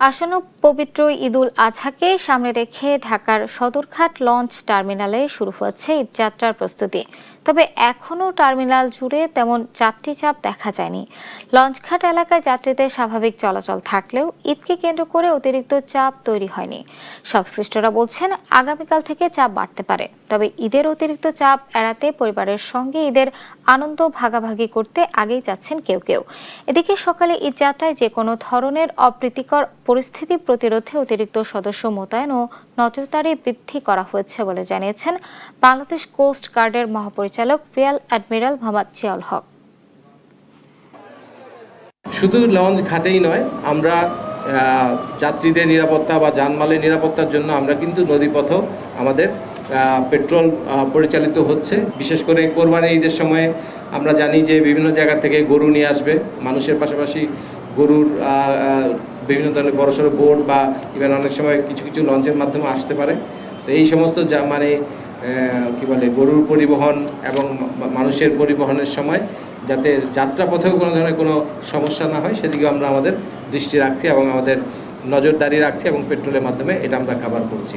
আসন্ন পবিত্র ঈদুল আজহাকে সামনে রেখে ঢাকার সদরঘাট লঞ্চ টার্মিনালে শুরু হচ্ছে ঈদযাত্রার প্রস্তুতি। তবে এখনও টার্মিনাল জুড়ে তেমন যাত্রী চাপ দেখা যায়নি। লঞ্চঘাট এলাকায় যাত্রীদের স্বাভাবিক চলাচল থাকলেও ঈদকে কেন্দ্র করে অতিরিক্ত চাপ তৈরি হয়নি। সংশ্লিষ্টরা বলছেন আগামীকাল থেকে চাপ বাড়তে পারে। তবে ঈদের অতিরিক্ত চাপ এড়াতে পরিবারের সঙ্গে ঈদের আনন্দ ভাগাভাগি করতে আগেই যাচ্ছেন কেউ কেউ। এদিকে সকালে ঈদযাত্রায় যে কোনো ধরনের অপ্রীতিকর পরিস্থিতি প্রতিরোধে অতিরিক্ত সদস্য মোতায়েন ও নজরদারি বৃদ্ধি করা হয়েছে বলে জানিয়েছেন বাংলাদেশ কোস্ট গার্ডের মহাপরিচালক রিয়ার অ্যাডমিরাল মোহাম্মদ জিয়াউল হক। শুধু লঞ্চ ঘাটেই নয়, আমরা যাত্রীদের নিরাপত্তা বা যানমালের নিরাপত্তার জন্য আমরা কিন্তু নদীপথেও আমাদের পেট্রোল পরিচালিত হচ্ছে। বিশেষ করে কোরবানির ঈদের সময়ে আমরা জানি যে বিভিন্ন জায়গা থেকে গরু নিয়ে আসবে, মানুষের পাশাপাশি গরুর বিভিন্ন ধরনের বড়সড় বোট বা ইভেন অনেক সময় কিছু কিছু লঞ্চের মাধ্যমে আসতে পারে। তো এই সমস্ত গরুর পরিবহন এবং মানুষের পরিবহনের সময় যাতে যাত্রাপথেও কোনো ধরনের কোনো সমস্যা না হয় সেদিকে আমরা আমাদের দৃষ্টি রাখছি এবং আমাদের নজরদারি রাখছি এবং পেট্রোলের মাধ্যমে এটা আমরা কভার করছি।